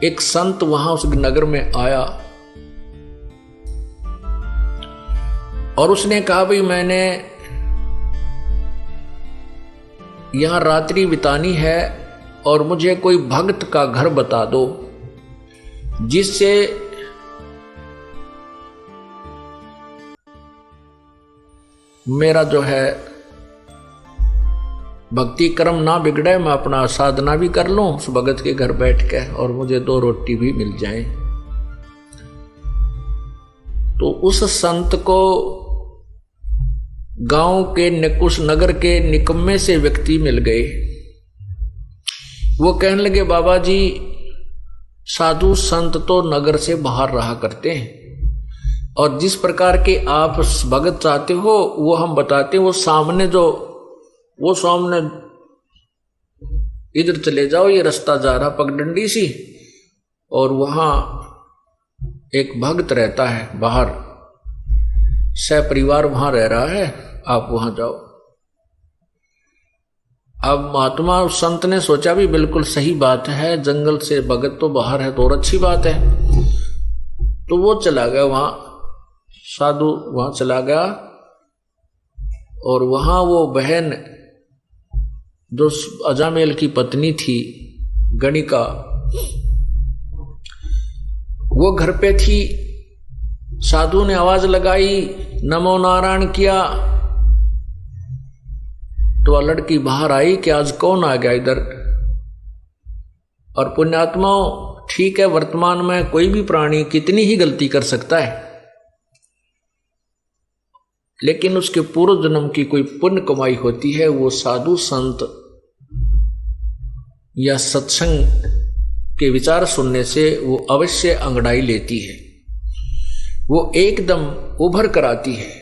एक संत वहां उस नगर में आया और उसने कहा भाई मैंने यहां रात्रि बितानी है और मुझे कोई भक्त का घर बता दो जिससे मेरा जो है भक्ति कर्म ना बिगड़े, मैं अपना साधना भी कर लूं उस भगत के घर बैठ के और मुझे 2 रोटी भी मिल जाए। तो उस संत को गांव के उस नगर के निकम्मे से व्यक्ति मिल गए। वो कहने लगे बाबा जी साधु संत तो नगर से बाहर रहा करते हैं और जिस प्रकार के आप भगत चाहते हो वो हम बताते हैं। वो सामने इधर चले जाओ, ये रास्ता जा रहा पगडंडी सी और वहां एक भक्त रहता है बाहर, सपरिवार वहां रह रहा है, आप वहां जाओ। अब महात्मा उस संत ने सोचा भी बिल्कुल सही बात है, जंगल से भगत तो बाहर है तो और अच्छी बात है। तो वो चला गया वहां, साधु वहां चला गया और वहां वो बहन जो अजामेल की पत्नी थी गणिका, वो घर पे थी। साधु ने आवाज लगाई, नमो नारायण किया तो वह लड़की बाहर आई कि आज कौन आ गया इधर। और पुण्यात्माओं ठीक है, वर्तमान में कोई भी प्राणी कितनी ही गलती कर सकता है, लेकिन उसके पूर्व जन्म की कोई पुण्य कमाई होती है, वो साधु संत या सत्संग के विचार सुनने से वो अवश्य अंगड़ाई लेती है, वो एकदम उभर कर आती है।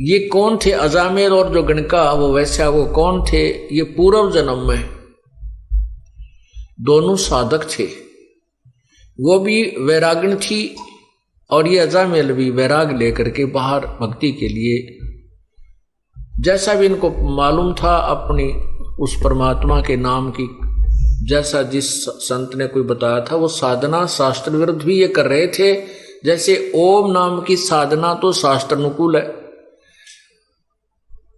ये कौन थे अजामेल और जो गणिका वो वैश्या, वो कौन थे? ये पूर्व जन्म में दोनों साधक थे। वो भी वैराग्य थी और ये अजामेल भी वैराग लेकर के बाहर भक्ति के लिए, जैसा भी इनको मालूम था अपनी उस परमात्मा के नाम की, जैसा जिस संत ने कोई बताया था, वो साधना शास्त्र विरुद्ध भी ये कर रहे थे। जैसे ओम नाम की साधना तो शास्त्र अनुकूल है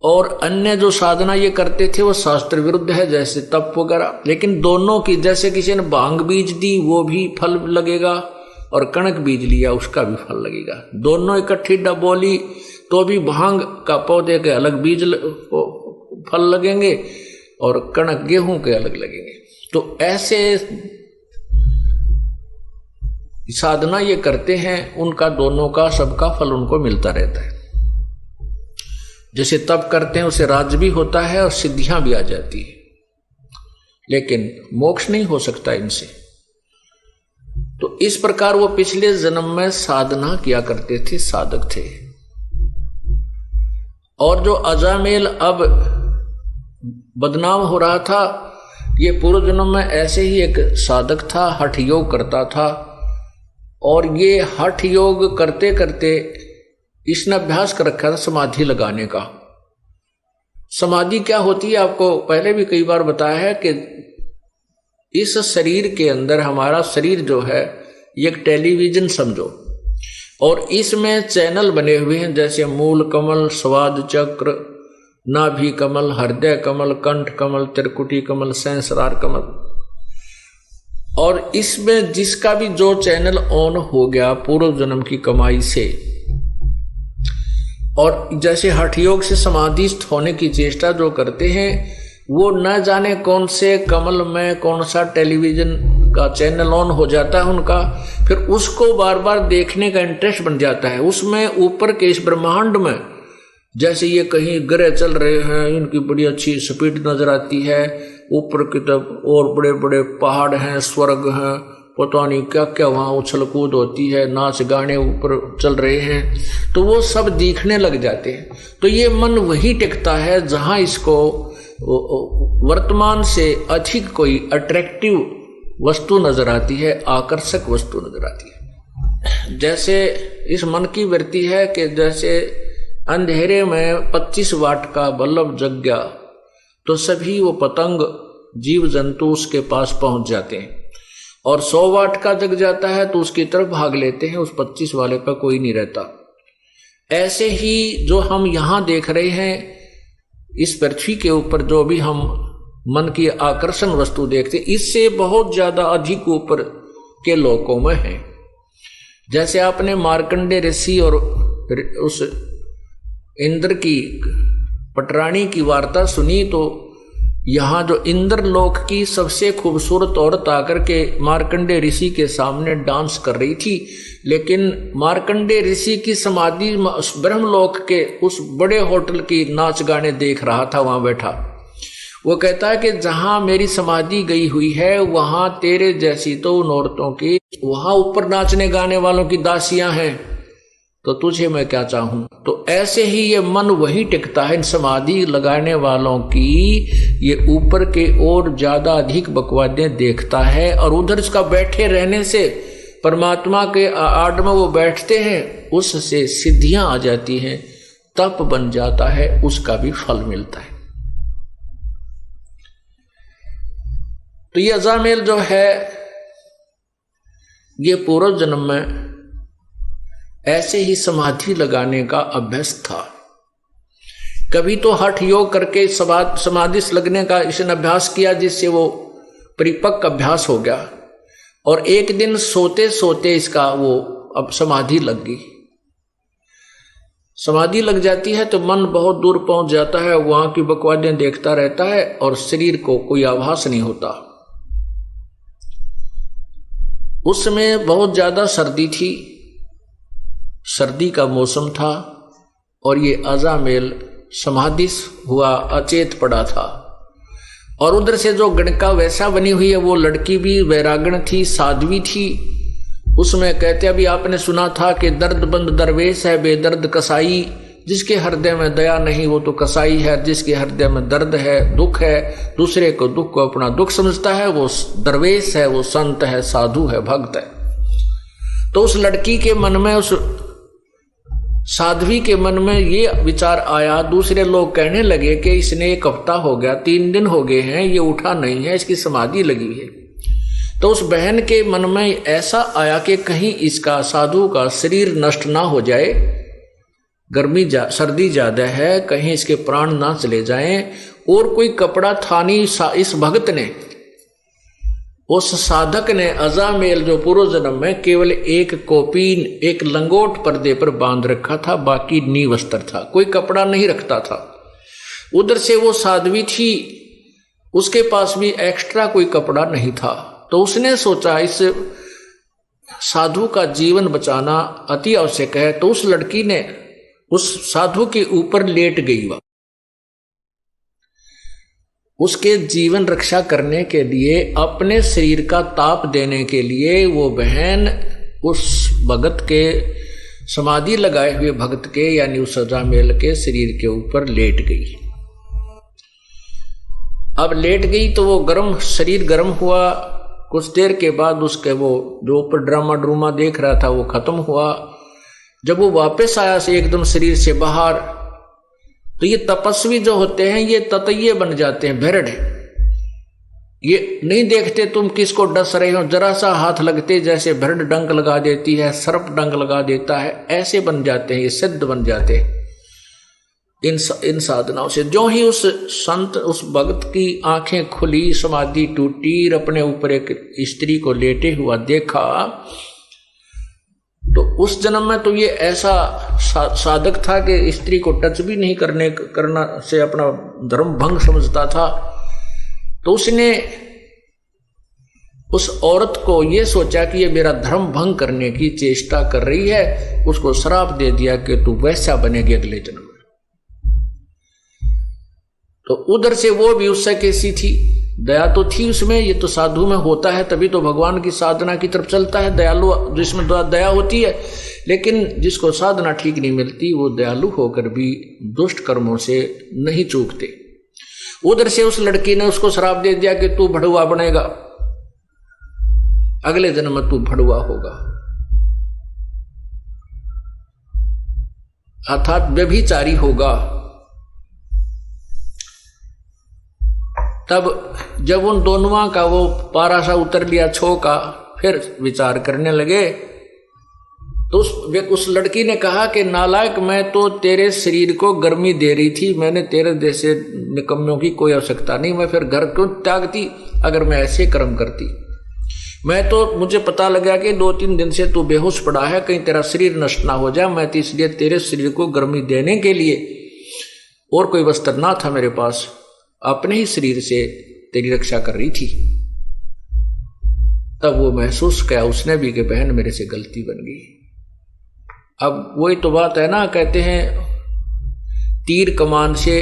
और अन्य जो साधना ये करते थे वो शास्त्र विरुद्ध है, जैसे तप वगैरह। लेकिन दोनों की, जैसे किसी ने भांग बीज दी वो भी फल लगेगा और कणक बीज लिया उसका भी फल लगेगा। दोनों इकट्ठी बोली तो भी भांग का पौधे के अलग बीज फल लगेंगे और कणक गेहूं के अलग लगेंगे। तो ऐसे साधना ये करते हैं, उनका दोनों का सबका फल उनको मिलता रहता है। जैसे तप करते हैं उसे राज्य भी होता है और सिद्धियां भी आ जाती है, लेकिन मोक्ष नहीं हो सकता इनसे। तो इस प्रकार वो पिछले जन्म में साधना किया करते थे, साधक थे। और जो अजामेल अब बदनाम हो रहा था, ये पूर्व जन्म में ऐसे ही एक साधक था, हठ योग करता था। और ये हठ योग करते करते इसने अभ्यास कर रखा था समाधि लगाने का। समाधि क्या होती है आपको पहले भी कई बार बताया है कि इस शरीर के अंदर, हमारा शरीर जो है ये एक टेलीविजन समझो, और इसमें चैनल बने हुए हैं, जैसे मूल कमल, स्वाद चक्र, नाभि कमल, हृदय कमल, कंठ कमल, त्रिकुटी कमल, सहस्रार कमल। और इसमें जिसका भी जो चैनल ऑन हो गया पूर्व जन्म की कमाई से, और जैसे हठ योग से समाधिस्थ होने की चेष्टा जो करते हैं, वो न जाने कौन से कमल में कौन सा टेलीविजन का चैनल ऑन हो जाता है उनका, फिर उसको बार बार देखने का इंटरेस्ट बन जाता है। उसमें ऊपर के इस ब्रह्मांड में जैसे ये कहीं ग्रह चल रहे हैं, इनकी बड़ी अच्छी स्पीड नजर आती है, ऊपर की तरफ और बड़े बड़े पहाड़ हैं, स्वर्ग हैं, पता नहीं क्या क्या वहाँ उछल कूद होती है, नाच गाने ऊपर चल रहे हैं, तो वो सब दिखने लग जाते हैं। तो ये मन वही टिकता है जहाँ इसको वर्तमान से अधिक कोई अट्रैक्टिव वस्तु नजर आती है, आकर्षक वस्तु नजर आती है। जैसे इस मन की वृत्ति है कि जैसे अंधेरे में 25 वाट का बल्ब जग गया तो सभी वो पतंग जीव जंतु उसके पास पहुंच जाते हैं, और 100 वाट का जग जाता है तो उसकी तरफ भाग लेते हैं, उस 25 वाले पर कोई नहीं रहता। ऐसे ही जो हम यहां देख रहे हैं इस पृथ्वी के ऊपर, जो भी हम मन की आकर्षण वस्तु देखते, इससे बहुत ज्यादा अधिक ऊपर के लोकों में है। जैसे आपने मार्कंडे ऋषि और उस इंद्र की पटरानी की वार्ता सुनी, तो यहाँ जो इंद्र लोक की सबसे खूबसूरत औरत आकर के मार्कंडे ऋषि के सामने डांस कर रही थी, लेकिन मार्कंडे ऋषि की समाधि ब्रह्मलोक के उस बड़े होटल की नाच गाने देख रहा था वहां बैठा। वो कहता है कि जहां मेरी समाधि गई हुई है वहां तेरे जैसी तो उन औरतों की, वहां ऊपर नाचने गाने वालों की दासियां हैं, तो तुझे मैं क्या चाहूं। तो ऐसे ही ये मन वही टिकता है इन समाधि लगाने वालों की, ये ऊपर के और ज्यादा अधिक बकवादें देखता है, और उधर इसका बैठे रहने से परमात्मा के आड़ में वो बैठते हैं, उससे सिद्धियां आ जाती हैं, तप बन जाता है, उसका भी फल मिलता है। तो ये अजामेल जो है ये पूर्व जन्म में ऐसे ही समाधि लगाने का अभ्यास था। कभी तो हठ योग करके समाधि लगने का इसने अभ्यास किया, जिससे वो परिपक्व अभ्यास हो गया, और एक दिन सोते सोते इसका वो अब समाधि लग गई। समाधि लग जाती है तो मन बहुत दूर पहुंच जाता है, वहां की बकवादें देखता रहता है और शरीर को कोई आभास नहीं होता। उस समय बहुत ज्यादा सर्दी थी, सर्दी का मौसम था, और ये अजामेल समाधि हुआ अचेत पड़ा था। और उधर से जो गणका वैसा बनी हुई है वो लड़की भी वैरागण थी, साध्वी थी। उसमें कहते अभी आपने सुना था कि दर्दबंद दरवेश है बेदर्द कसाई, जिसके हृदय में दया नहीं वो तो कसाई है, जिसके हृदय में दर्द है दुख है, दूसरे को दुख को अपना दुख समझता है, वो दरवेश है, वो संत है, साधु है, भक्त है। तो उस लड़की के मन में, उस साध्वी के मन में ये विचार आया। दूसरे लोग कहने लगे कि इसने 1 हफ्ता हो गया, 3 दिन हो गए हैं, ये उठा नहीं है, इसकी समाधि लगी है। तो उस बहन के मन में ऐसा आया कि कहीं इसका साधु का शरीर नष्ट ना हो जाए, सर्दी ज्यादा है, कहीं इसके प्राण ना चले जाएं। और कोई कपड़ा था नहीं, इस भक्त ने, उस साधक ने अजामेल जो पूर्व जन्म में केवल एक कोपीन, एक लंगोट पर्दे पर बांध रखा था, बाकी नी वस्त्र था, कोई कपड़ा नहीं रखता था। उधर से वो साध्वी थी, उसके पास भी एक्स्ट्रा कोई कपड़ा नहीं था। तो उसने सोचा इस साधु का जीवन बचाना अति आवश्यक है, तो उस लड़की ने उस साधु के ऊपर लेट गई। वह उसके जीवन रक्षा करने के लिए, अपने शरीर का ताप देने के लिए वो बहन उस भगत के, समाधि लगाए हुए भगत के यानी उस अजामेल के शरीर के ऊपर लेट गई। अब लेट गई तो वो गर्म, शरीर गर्म हुआ। कुछ देर के बाद उसके वो जो ऊपर ड्रामा देख रहा था वो खत्म हुआ। जब वो वापस आया से एकदम शरीर से बाहर, तो ये तपस्वी जो होते हैं ये ततैये बन जाते हैं, भेड़। ये नहीं देखते तुम किसको डस रहे हो, जरा सा हाथ लगते जैसे भेड़ डंक लगा देती है, सर्प डंक लगा देता है, ऐसे बन जाते हैं, ये सिद्ध बन जाते हैं इन साधनाओं से। जो ही उस संत, उस भक्त की आंखें खुली, समाधि टूटी, अपने ऊपर एक स्त्री को लेटे हुआ देखा, तो उस जन्म में तो ये ऐसा साधक था कि स्त्री को टच भी नहीं करना से अपना धर्म भंग समझता था। तो उसने उस औरत को ये सोचा कि ये मेरा धर्म भंग करने की चेष्टा कर रही है, उसको श्राप दे दिया कि तू वैसा बनेगी अगले जन्म में। तो उधर से वो भी उससे कैसी थी, दया तो थी उसमें, ये तो साधु में होता है, तभी तो भगवान की साधना की तरफ चलता है, दयालु जिसमें दया होती है। लेकिन जिसको साधना ठीक नहीं मिलती वो दयालु होकर भी दुष्ट कर्मों से नहीं चूकते। उधर से उस लड़की ने उसको श्राप दे दिया कि तू भड़ुआ बनेगा, अगले जन्म में तू भड़ुआ होगा, अर्थात व्यभिचारी होगा। तब जब उन दोनों का वो पारा सा उतर लिया छो का, फिर विचार करने लगे। तो उस लड़की ने कहा कि नालायक, मैं तो तेरे शरीर को गर्मी दे रही थी, मैंने तेरे जैसे निकम्मों की कोई आवश्यकता नहीं, मैं फिर घर क्यों त्यागती अगर मैं ऐसे कर्म करती। मैं तो मुझे पता लगा कि 2-3 दिन से तू बेहोश पड़ा है, कहीं तेरा शरीर नष्ट ना हो जाए, मैं तो इसलिए तेरे शरीर को गर्मी देने के लिए, और कोई वस्त्र ना था मेरे पास, अपने ही शरीर से तेरी रक्षा कर रही थी। तब वो महसूस किया उसने भी कि बहन मेरे से गलती बन गई। अब वही तो बात है ना, कहते हैं तीर कमान से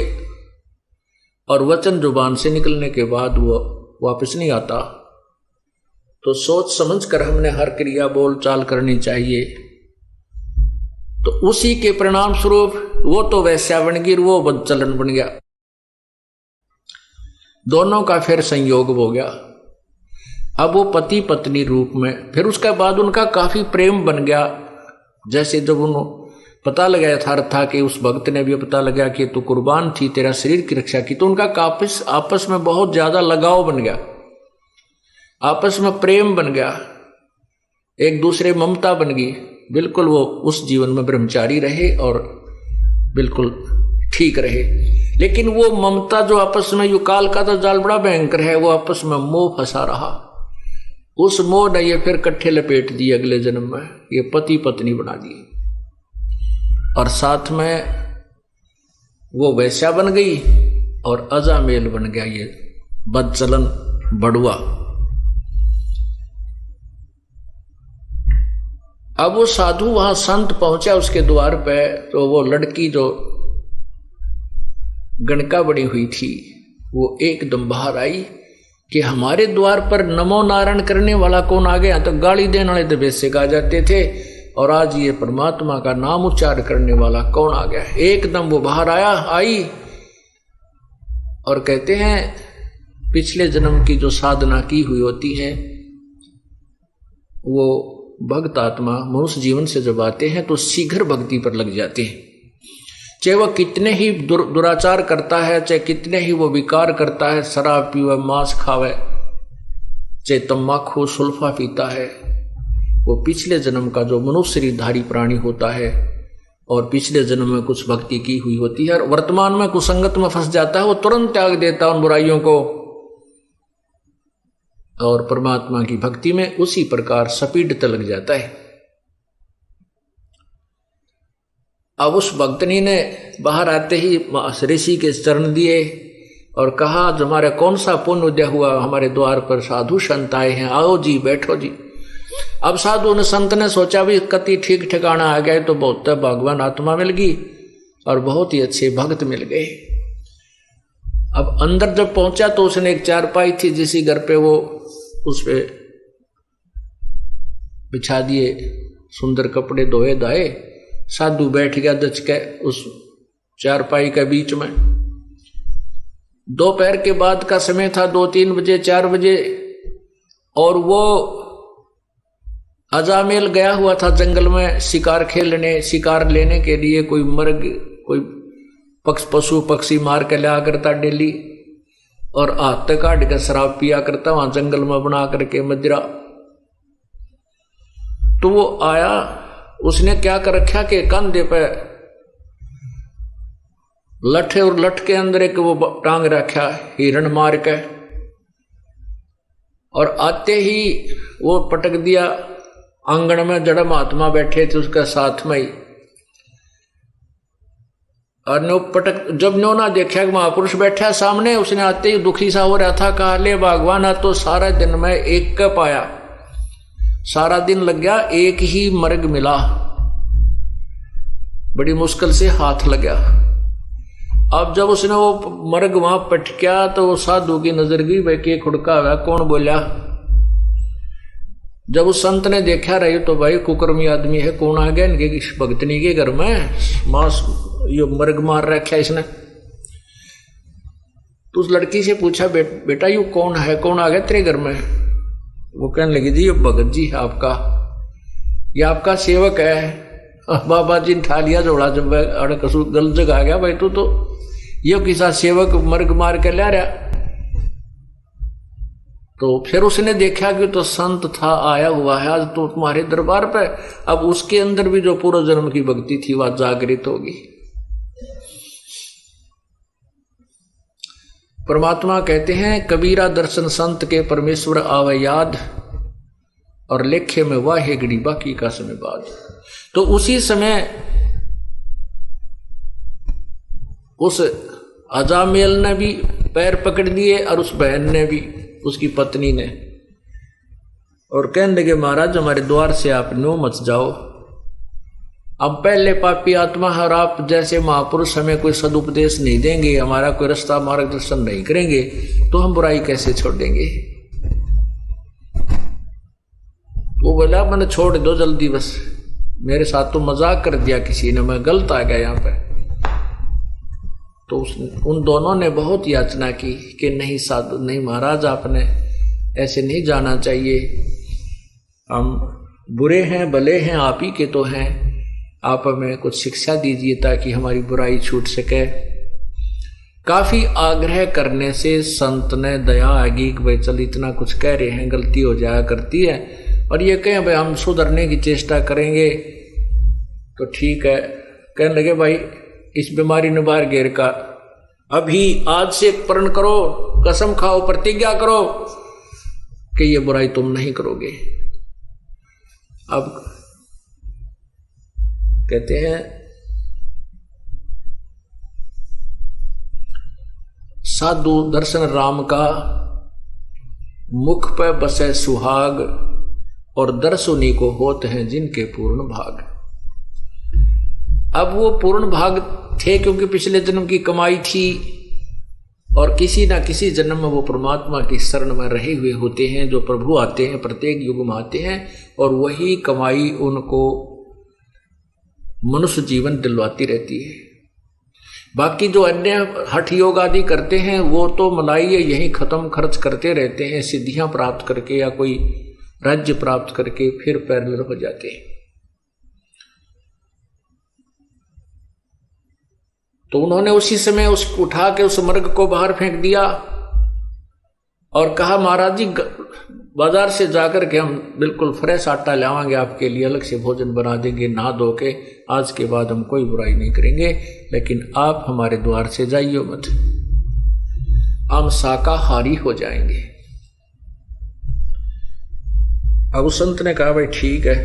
और वचन जुबान से निकलने के बाद वो वापस नहीं आता। तो सोच समझ कर हमने हर क्रिया बोल चाल करनी चाहिए। तो उसी के परिणाम स्वरूप वो तो वैश्या बन गई, वो बदचलन बन गया, दोनों का फिर संयोग हो गया। अब वो पति पत्नी रूप में, फिर उसके बाद उनका काफी प्रेम बन गया। जैसे जब उन्होंने पता लगाया था कि उस भक्त ने भी पता लगा कि तू कुर्बान थी, तेरा शरीर की रक्षा की, तो उनका आपस में बहुत ज्यादा लगाव बन गया, आपस में प्रेम बन गया, एक दूसरे ममता बन गई। बिल्कुल वो उस जीवन में ब्रह्मचारी रहे और बिल्कुल ठीक रहे। लेकिन वो ममता जो आपस में युकाल का तो जाल बड़ा भयंकर है, वो आपस में मोह फंसा रहा। उस मोह ने ये फिर कट्ठे लपेट दिए, अगले जन्म में ये पति पत्नी बना दिए, और साथ में वो वैश्या बन गई और अजामेल बन गया ये बदचलन बड़ुआ। अब वो साधु वहां संत पहुंचा उसके द्वार पे, तो वो लड़की जो गणका बनी हुई थी वो एकदम बाहर आई कि हमारे द्वार पर नमो नारायण करने वाला कौन आ गया। तो गाली देने वाले तो बेसिक आ जाते थे, और आज ये परमात्मा का नाम उच्चार करने वाला कौन आ गया। एकदम वो बाहर आई और कहते हैं पिछले जन्म की जो साधना की हुई होती है, वो भक्त आत्मा मनुष्य जीवन से जब आते हैं तो शीघ्र भक्ति पर लग जाते हैं। चाहे वह कितने ही दुराचार करता है, चाहे कितने ही वो विकार करता है, शराब पीवे, मांस खावे, चाहे तम्बाकू सुल्फा पीता है, वो पिछले जन्म का जो मनुष्य शरीरधारी प्राणी होता है और पिछले जन्म में कुछ भक्ति की हुई होती है और वर्तमान में कुसंगत में फंस जाता है, वो तुरंत त्याग देता है उन बुराइयों को और परमात्मा की भक्ति में उसी प्रकार सपीडता लग जाता है। अब उस भक्तनी ने बाहर आते ही ऋषि के चरण दिए और कहा, हमारा कौन सा पुण्य उदय हुआ, हमारे द्वार पर साधु संत आए हैं, आओ जी बैठो जी। अब साधु ने संत ने सोचा भी कति ठीक ठिकाना आ गए तो बहुत भगवान आत्मा मिल गई और बहुत ही अच्छे भक्त मिल गए। अब अंदर जब पहुंचा तो उसने एक चारपाई थी जिसी घर पे वो उस पे बिछा दिए सुंदर कपड़े धोए धाए, साधु बैठ गया दच के उस चारपाई के बीच में। दोपहर के बाद का समय था, 2-3 बजे 4 बजे, और वो अजामेल गया हुआ था जंगल में शिकार खेलने, शिकार लेने के लिए। कोई मर्ग, कोई पशु पक्षी मार के लिया करता डेली और हाथ तक काट के शराब पिया करता वहां जंगल में बना करके मदिरा। तो वो आया, उसने क्या कर रखा कि कंधे पे लठे और लठ के अंदर एक वो टांग रखा हिरण मार के, और आते ही वो पटक दिया आंगन में। जड़ महात्मा बैठे थे उसके साथ में ही, और नो पटक जब नो ना देखा कि महापुरुष बैठा सामने, उसने आते ही दुखी सा हो रहा था, कहा ले भगवान तो सारा दिन में एक का पाया, सारा दिन लग गया, एक ही मर्ग मिला, बड़ी मुश्किल से हाथ लगा। अब जब उसने वो मर्ग वहां पटका तो वो साधु की नजर गई, भाई के खुड़का हुआ कौन बोला। जब उस संत ने देखा रही तो भाई कुकर्मी आदमी है, कौन आ गया इनके भक्तनी के घर में, मांस यो मर्ग मार रखा इसने। तो उस लड़की से पूछा, बेटा यू कौन है, कौन आ गया तेरे घर में। वो कहने लगी, जी ये भगत जी है आपका, ये आपका सेवक है। बाबा जी ने ठा लिया जोड़ा, जब अड़कसू गल जग आ गया, भाई तू तो ये किसा सेवक मर्ग मार के ला रहा। तो फिर उसने देखा कि तो संत था, आया हुआ है आज तो तुम्हारे दरबार पे। अब उसके अंदर भी जो पूर्व जन्म की भक्ति थी वह जागृत होगी। परमात्मा कहते हैं कबीरा दर्शन संत के परमेश्वर आवे याद, और लेखे में वाह है घड़ी बाकी का समय बाद। तो उसी समय उस अजामेल ने भी पैर पकड़ लिए और उस बहन ने भी, उसकी पत्नी ने, और कहने लगे महाराज हमारे द्वार से आप नो मत जाओ। अब पहले पापी आत्मा है और आप जैसे महापुरुष हमें कोई सदुपदेश नहीं देंगे, हमारा कोई रास्ता मार्गदर्शन नहीं करेंगे, तो हम बुराई कैसे छोड़ देंगे। वो बोला मैंने छोड़ दो जल्दी, बस मेरे साथ तो मजाक कर दिया किसी ने, मैं गलत आ गया यहाँ पे। तो उन दोनों ने बहुत याचना की कि नहीं साधु, नहीं महाराज आपने ऐसे नहीं जाना चाहिए, हम बुरे हैं भले हैं आप ही के तो हैं, आप हमें कुछ शिक्षा दीजिए ताकि हमारी बुराई छूट सके। काफी आग्रह करने से संत ने दया आगी कि भाई चल इतना कुछ कह रहे हैं, गलती हो जाया करती है, और ये कहें भाई हम सुधरने की चेष्टा करेंगे तो ठीक है। कहने लगे भाई इस बीमारी ने बाहर घेर का, अभी आज से प्रण करो, कसम खाओ, प्रतिज्ञा करो कि ये बुराई तुम नहीं करोगे। अब कहते हैं साधु दर्शन राम का, मुख पे बसे सुहाग, और दर्श उन्हीं को होते हैं जिनके पूर्ण भाग। अब वो पूर्ण भाग थे क्योंकि पिछले जन्म की कमाई थी, और किसी ना किसी जन्म में वो परमात्मा की शरण में रहे हुए होते हैं। जो प्रभु आते हैं प्रत्येक युग में आते हैं, और वही कमाई उनको मनुष्य जीवन दिलवाती रहती है। बाकी जो अन्य हठ योग आदि करते हैं वो तो मलाई यही खत्म खर्च करते रहते हैं, सिद्धियां प्राप्त करके या कोई राज्य प्राप्त करके फिर पैरेलल हो जाते हैं। तो उन्होंने उसी समय उसको उठा के उस मर्ग को बाहर फेंक दिया और कहा महाराज जी बाजार से जाकर के हम बिल्कुल फ्रेश आटा लावांगे आपके लिए, अलग से भोजन बना देंगे, नहा धो के, आज के बाद हम कोई बुराई नहीं करेंगे, लेकिन आप हमारे द्वार से जाइए मत, हम शाकाहारी हो जाएंगे। अब उस संत ने कहा भाई ठीक है।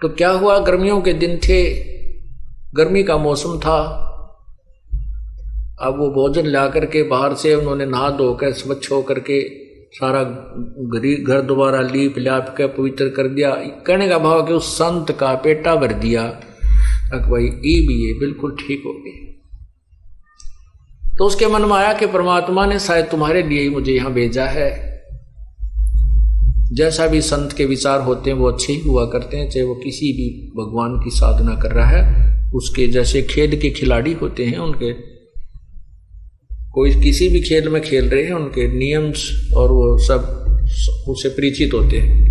तो क्या हुआ, गर्मियों के दिन थे, गर्मी का मौसम था। अब वो भोजन ला करके बाहर से उन्होंने नहा धोकर स्वच्छ होकर के सारा घर दोबारा लीप लाप के पवित्र कर दिया। कहने का भाव कि उस संत का पेटा भर दिया, भाई ये भी ये बिल्कुल ठीक हो गए। तो उसके मन में आया कि परमात्मा ने शायद तुम्हारे लिए ही मुझे यहां भेजा है। जैसा भी संत के विचार होते हैं वो अच्छे ही हुआ करते हैं, चाहे वो किसी भी भगवान की साधना कर रहा है। उसके जैसे खेल के खिलाड़ी होते हैं, उनके कोई किसी भी खेल में खेल रहे हैं, उनके नियम और वो सब उससे परिचित होते हैं।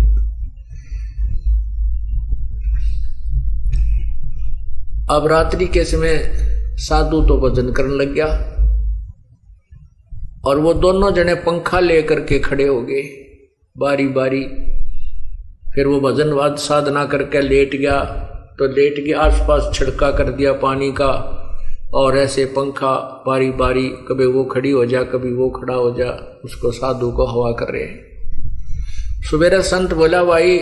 अब रात्रि के समय साधु तो भजन करने लग गया और वो दोनों जने पंखा लेकर के खड़े हो गए बारी बारी। फिर वो भजन साधना करके लेट गया, तो लेट के आसपास छिड़का कर दिया पानी का, और ऐसे पंखा बारी बारी कभी वो खड़ी हो जा कभी वो खड़ा हो जा, उसको साधु को हवा कर रहे हैं। सुबेरे संत बोला भाई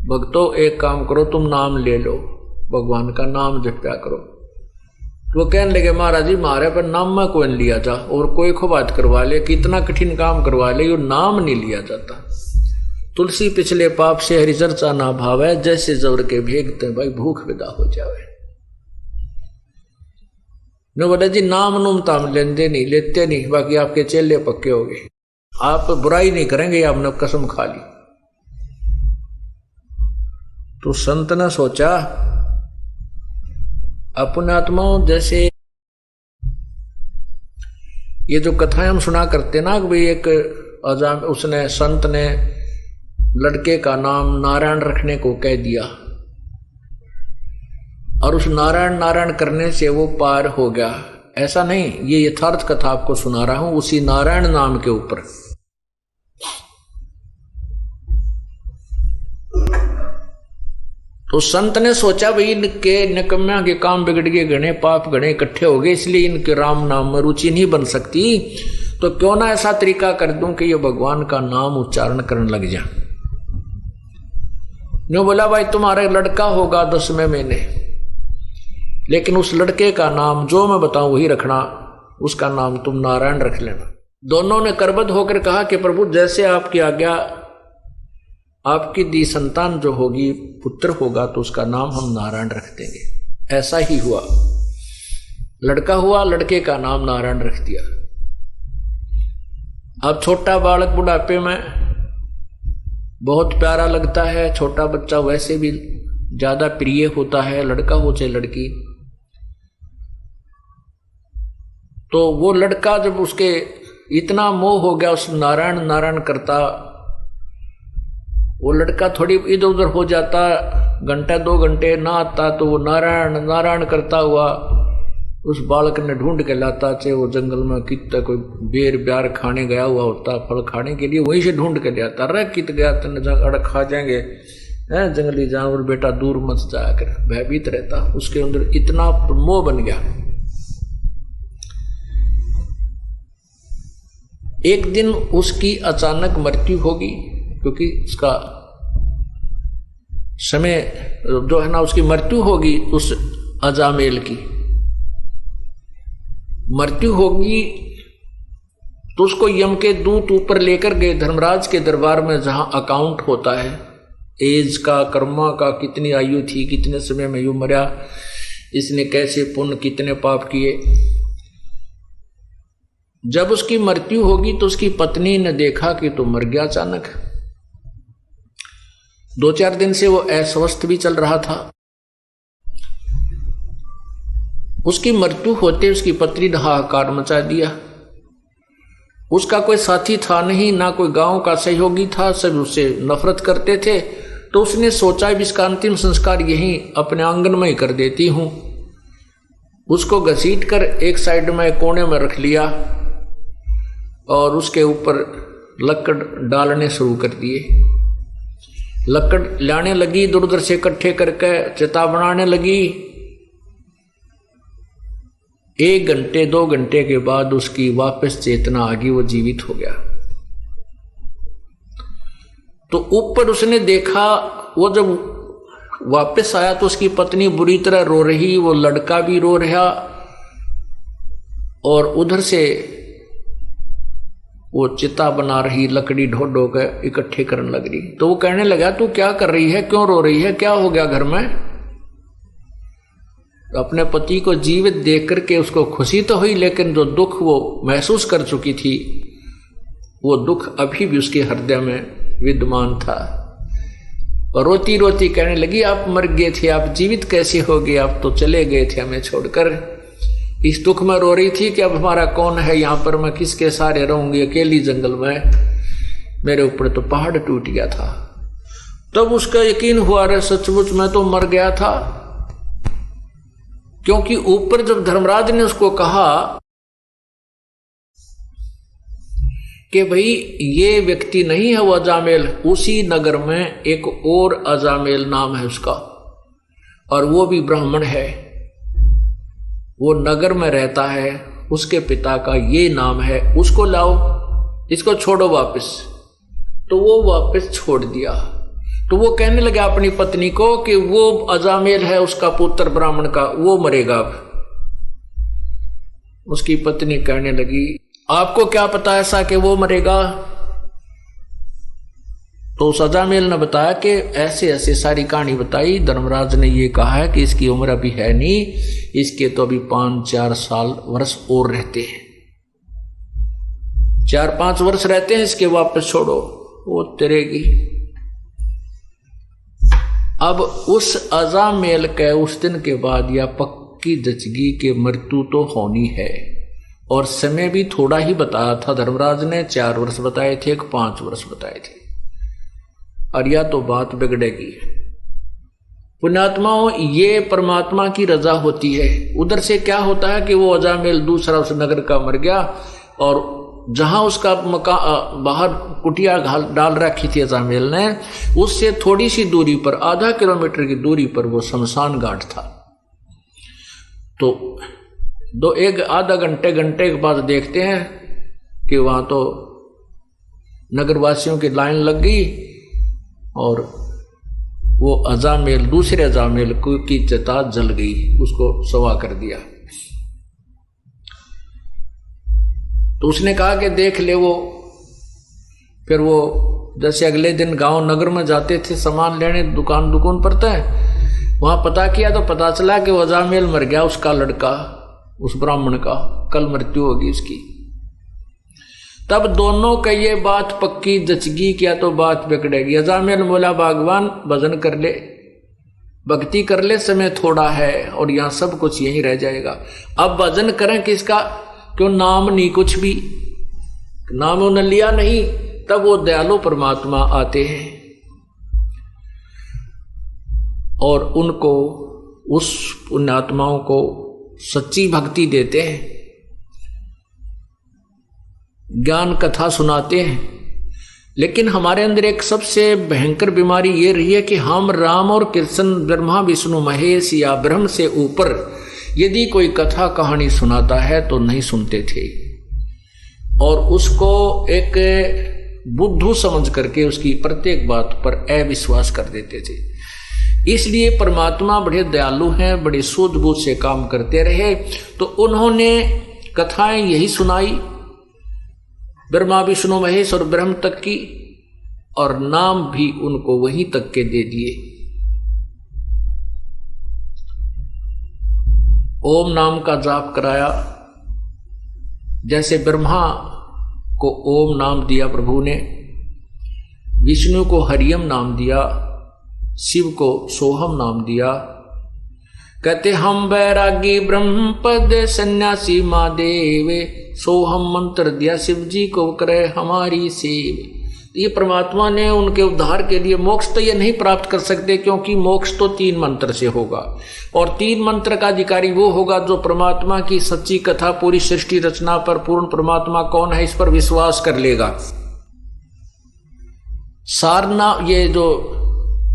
भक्तों एक काम करो, तुम नाम ले लो, भगवान का नाम जपया करो। तो वो कहने लगे महाराज जी मारे पर नाम में कोई लिया जा, और कोई को बात करवा ले, कितना कठिन काम करवा ले, यो नाम नहीं लिया जाता। तुलसी पिछले पाप से हरि चर्चा ना भावे, जैसे जबर के भेगते भाई भूख विदा हो जावे। न बोले जी नाम नूम ताम लेते नहीं, बाकी आपके चेले पक्के हो गए, आप बुराई नहीं करेंगे, आपने कसम खा ली। तो संत ने सोचा अपने आत्माओं जैसे ये जो कथाएं हम सुना करते ना कि भाई एक अजाम उसने संत ने लड़के का नाम नारायण रखने को कह दिया, और उस नारायण नारायण करने से वो पार हो गया, ऐसा नहीं। ये यथार्थ कथा आपको सुना रहा हूं उसी नारायण नाम के ऊपर। तो संत ने सोचा भाई इनके निकम्या के काम बिगड़ गए, घने पाप घने इकट्ठे हो गए, इसलिए इनके राम नाम में रुचि नहीं बन सकती, तो क्यों ना ऐसा तरीका कर दूं कि ये भगवान का नाम उच्चारण करने लग जा। न्यू बोला भाई तुम्हारा लड़का होगा 10वें महीने, लेकिन उस लड़के का नाम जो मैं बताऊं वही रखना, उसका नाम तुम नारायण रख लेना। दोनों ने करबद्ध होकर कहा कि प्रभु जैसे आपकी आज्ञा, आपकी दी संतान जो होगी पुत्र होगा तो उसका नाम हम नारायण रख देंगे। ऐसा ही हुआ, लड़का हुआ, लड़के का नाम नारायण रख दिया। अब छोटा बालक बुढ़ापे में बहुत प्यारा लगता है, छोटा बच्चा वैसे भी ज्यादा प्रिय होता है, लड़का हो चाहे लड़की। तो वो लड़का जब उसके इतना मोह हो गया उस नारायण नारायण करता, वो लड़का थोड़ी इधर उधर हो जाता, घंटा 2 घंटे ना आता तो वो नारायण नारायण करता हुआ उस बालक ने ढूंढ के लाता, चाहे वो जंगल में कितना कोई बेर ब्यार खाने गया हुआ होता, फल खाने के लिए वहीं से ढूंढ के ले आता। अरे कित गया तन अड़ खा जाएंगे जंगली जानवर, बेटा दूर मत जाकर, भयभीत रहता। उसके अंदर इतना मोह बन गया। एक दिन उसकी अचानक मृत्यु होगी, क्योंकि उसका समय जो है ना, उसकी मृत्यु होगी, उस अजामेल की मृत्यु होगी। तो उसको यम के दूत ऊपर लेकर गए धर्मराज के दरबार में, जहां अकाउंट होता है एज का, कर्मा का, कितनी आयु थी, कितने समय में यू मरा, इसने कैसे पुण्य कितने पाप किए। जब उसकी मृत्यु होगी तो उसकी पत्नी ने देखा कि तो मर गया अचानक। 2-4 दिन से वो अस्वस्थ भी चल रहा था। उसकी मृत्यु होते उसकी पत्नी ने हाहाकार मचा दिया। उसका कोई साथी था नहीं, ना कोई गांव का सहयोगी था, सब उससे नफरत करते थे। तो उसने सोचा भी इसका अंतिम संस्कार यहीं अपने आंगन में ही कर देती हूं। उसको घसीट कर एक साइड में कोने में रख लिया और उसके ऊपर लकड़ डालने शुरू कर दिए। लकड़ लाने लगी, इधर उधर से इकट्ठे करके चिता बनाने लगी। 1 घंटे 2 घंटे के बाद उसकी वापस चेतना आ गई, वो जीवित हो गया। तो ऊपर उसने देखा, वो जब वापस आया तो उसकी पत्नी बुरी तरह रो रही, वो लड़का भी रो रहा और उधर से वो चिता बना रही, लकड़ी ढो ढो के इकट्ठे करने लग रही। तो वो कहने लगा तू क्या कर रही है, क्यों रो रही है, क्या हो गया घर में। तो अपने पति को जीवित देख करके उसको खुशी तो हुई, लेकिन जो दुख वो महसूस कर चुकी थी वो दुख अभी भी उसके हृदय में विद्यमान था। और रोती रोती कहने लगी आप मर गए थे, आप जीवित कैसे हो गए, आप तो चले गए थे हमें छोड़कर। इस दुख में रो रही थी कि अब हमारा कौन है यहाँ पर, मैं किसके सारे रहूंगी अकेली जंगल में, मेरे ऊपर तो पहाड़ टूट गया था। तब उसका यकीन हुआ रे सचमुच मैं तो मर गया था। क्योंकि ऊपर जब धर्मराज ने उसको कहा कि भाई ये व्यक्ति नहीं है वो अजामेल, उसी नगर में एक और अजामेल नाम है उसका, और वो भी ब्राह्मण है, वो नगर में रहता है, उसके पिता का ये नाम है, उसको लाओ, इसको छोड़ो वापस। तो वो वापस छोड़ दिया। तो वो कहने लगा अपनी पत्नी को कि वो अजामेल है उसका पुत्र ब्राह्मण का, वो मरेगा अब। उसकी पत्नी कहने लगी आपको क्या पता ऐसा कि वो मरेगा। तो उस अजामेल ने बताया कि ऐसे ऐसे सारी कहानी बताई। धर्मराज ने ये कहा है कि इसकी उम्र अभी है नहीं, इसके तो अभी 5-4 साल वर्ष और रहते हैं, 4-5 वर्ष रहते हैं, इसके वापस छोड़ो वो तरेगी। अब उस अजामेल के उस दिन के बाद या पक्की जचगी के मृत्यु तो होनी है, और समय भी थोड़ा ही बताया था धर्मराज ने, 4 वर्ष बताए थे, 5 वर्ष बताए थे, और या तो बात बिगड़ेगी। पुण्यात्माओं, ये परमात्मा की रजा होती है। उधर से क्या होता है कि वो अजामेल दूसरा उस नगर का मर गया, और जहां उसका बाहर कुटिया डाल रखी थी अजामेल ने, उससे थोड़ी सी दूरी पर, आधा किलोमीटर की दूरी पर वो शमशान घाट था। तो एक आधा घंटे के बाद देखते हैं कि वहां तो नगरवासियों की लाइन लग गई, और वो अजामेल, दूसरे अजामेल की चिता जल गई, उसको सवा कर दिया। तो उसने कहा कि देख ले वो। फिर वो जैसे अगले दिन गांव नगर में जाते थे सामान लेने, दुकान पर थे, वहां पता किया तो पता चला कि वो अजामेल मर गया, उसका लड़का, उस ब्राह्मण का कल मृत्यु होगी उसकी। तब दोनों का ये बात पक्की जचगी, क्या तो बात बिगड़ेगी। अजामेल बोला भगवान भजन कर ले, भक्ति कर ले, समय थोड़ा है और यहाँ सब कुछ यही रह जाएगा। अब भजन करें किसका, क्यों नाम नहीं, कुछ भी नाम उन्हें लिया नहीं। तब वो दयालु परमात्मा आते हैं और उनको, उस पुण्यात्माओं को सच्ची भक्ति देते हैं, ज्ञान कथा सुनाते हैं। लेकिन हमारे अंदर एक सबसे भयंकर बीमारी ये रही है कि हम राम और कृष्ण, ब्रह्मा विष्णु महेश या ब्रह्म से ऊपर यदि कोई कथा कहानी सुनाता है तो नहीं सुनते थे, और उसको एक बुद्धू समझ करके उसकी प्रत्येक बात पर अविश्वास कर देते थे। इसलिए परमात्मा बड़े दयालु हैं, बड़े सूझबूझ से काम करते रहे। तो उन्होंने कथाएं यही सुनाई, ब्रह्मा विष्णु महेश और ब्रह्म तक की, और नाम भी उनको वहीं तक के दे दिए। ओम नाम का जाप कराया। जैसे ब्रह्मा को ओम नाम दिया प्रभु ने, विष्णु को हरियम नाम दिया, शिव को सोहम नाम दिया। कहते हम बैरागी ब्रह्म पद सन्यासी महादेव, सोहम मंत्र दिया शिव जी को करे हमारी सेव। ये परमात्मा ने उनके उद्धार के लिए, मोक्ष तो ये नहीं प्राप्त कर सकते, क्योंकि मोक्ष तो 3 मंत्र से होगा, और 3 मंत्र का अधिकारी वो होगा जो परमात्मा की सच्ची कथा, पूरी सृष्टि रचना पर पूर्ण परमात्मा कौन है इस पर विश्वास कर लेगा। सारना, ये जो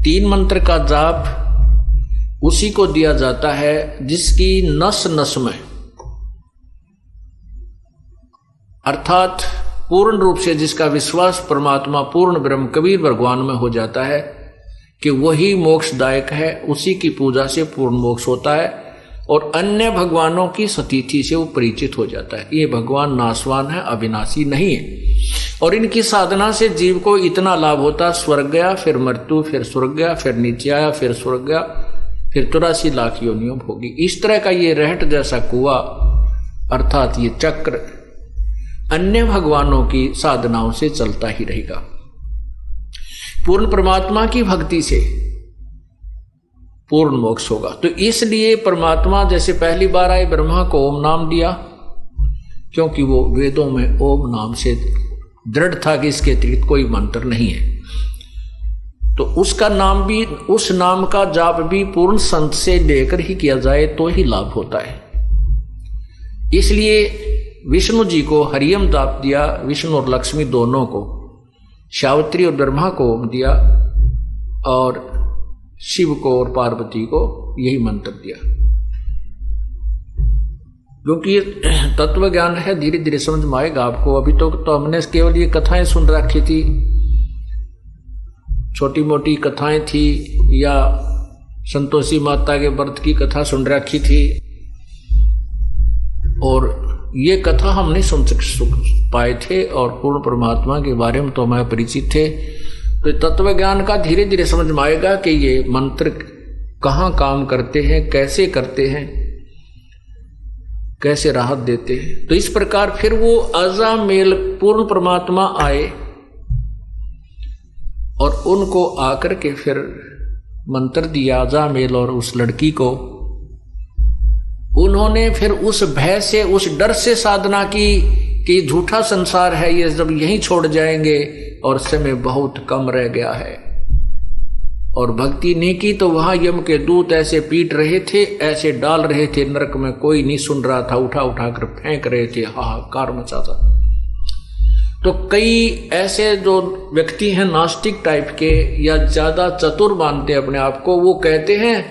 3 मंत्र का जाप उसी को दिया जाता है जिसकी नस नस में, अर्थात पूर्ण रूप से जिसका विश्वास परमात्मा पूर्ण ब्रह्म कबीर भगवान में हो जाता है कि वही मोक्षदायक है, उसी की पूजा से पूर्ण मोक्ष होता है, और अन्य भगवानों की सतीथि से वो परिचित हो जाता है। ये भगवान नाशवान है, अविनाशी नहीं है, और इनकी साधना से जीव को इतना लाभ होता, स्वर्ग गया, फिर मृत्यु, फिर स्वर्ग गया, फिर नीचे आया, फिर स्वर्ग गया, फिर 83 लाख योनियों भोगी। इस तरह का ये रहट जैसा कुआं, अर्थात ये चक्र अन्य भगवानों की साधनाओं से चलता ही रहेगा। पूर्ण परमात्मा की भक्ति से पूर्ण मोक्ष होगा। तो इसलिए परमात्मा जैसे पहली बार आए, ब्रह्मा को ओम नाम दिया, क्योंकि वो वेदों में ओम नाम से दृढ़ था कि इसके अतिरिक्त कोई मंत्र नहीं है। तो उसका नाम भी, उस नाम का जाप भी पूर्ण संत से लेकर ही किया जाए तो ही लाभ होता है। इसलिए विष्णु जी को हरियम जाप दिया, विष्णु और लक्ष्मी दोनों को, सावित्री और ब्रह्मा को ओम दिया, और शिव को और पार्वती को यही मंत्र दिया। क्योंकि तत्व ज्ञान है, धीरे धीरे समझ में आएगा आपको। अभी तो हमने केवल ये कथाएं सुन रखी थी, छोटी मोटी कथाएं थी, या संतोषी माता के व्रत की कथा सुन रखी थी, और ये कथा हम नहीं सुन पाए थे, और पूर्ण परमात्मा के बारे में तो हमें परिचित थे। तो तत्व ज्ञान का धीरे धीरे समझ में आएगा कि ये मंत्र कहाँ काम करते हैं, कैसे करते हैं, कैसे राहत देते हैं। तो इस प्रकार फिर वो अजामेल पूर्ण परमात्मा आए, और उनको आकर के फिर मंत्र दिया अजामेल और उस लड़की को। उन्होंने फिर उस भय से, उस डर से साधना की कि झूठा संसार है ये, जब यहीं छोड़ जाएंगे और समय बहुत कम रह गया है, और भक्ति नहीं की तो वहां यम के दूत ऐसे पीट रहे थे, ऐसे डाल रहे थे नरक में, कोई नहीं सुन रहा था, उठा उठा कर फेंक रहे थे, हाहाकार मचा था। तो कई ऐसे जो व्यक्ति हैं नास्तिक टाइप के या ज्यादा चतुर मानते अपने आप को, वो कहते हैं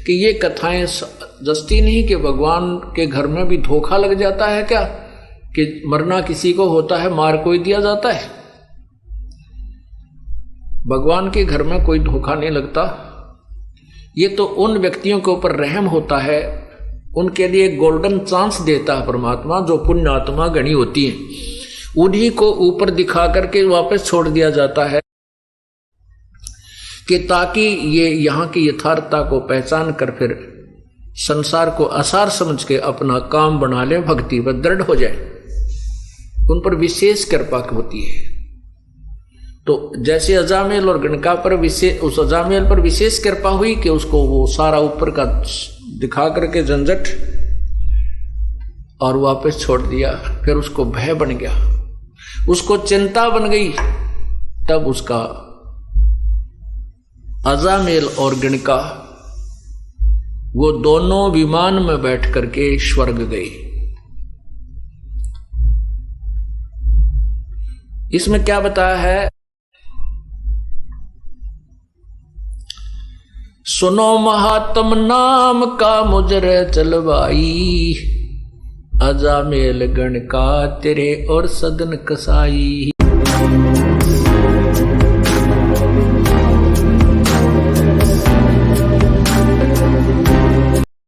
कि ये कथाएं जस्ती नहीं कि भगवान के घर में भी धोखा लग जाता है क्या, कि मरना किसी को होता है, मार कोई दिया जाता है। भगवान के घर में कोई धोखा नहीं लगता। ये तो उन व्यक्तियों के ऊपर रहम होता है, उनके लिए गोल्डन चांस देता है परमात्मा, जो पुण्य आत्मा गणी होती है, उन्हीं को ऊपर दिखा करके वापस छोड़ दिया जाता है कि ताकि ये यहाँ की यथार्थता को पहचान कर फिर संसार को आसार समझ के अपना काम बना ले, भक्ति पर दृढ़ हो जाए। उन पर विशेष कृपा होती है। तो जैसे अजामेल और गणका पर विशेष, उस अजामेल पर विशेष कृपा हुई कि उसको वो सारा ऊपर का दिखा करके झंझट और वापस छोड़ दिया। फिर उसको भय बन गया, उसको चिंता बन गई। तब उसका अजामेल और गणका वो दोनों विमान में बैठ करके स्वर्ग गए। इसमें क्या बताया है, सुनो महात्म नाम का मुजरे चलवाई, अजामेल गणका तेरे और सदन कसाई।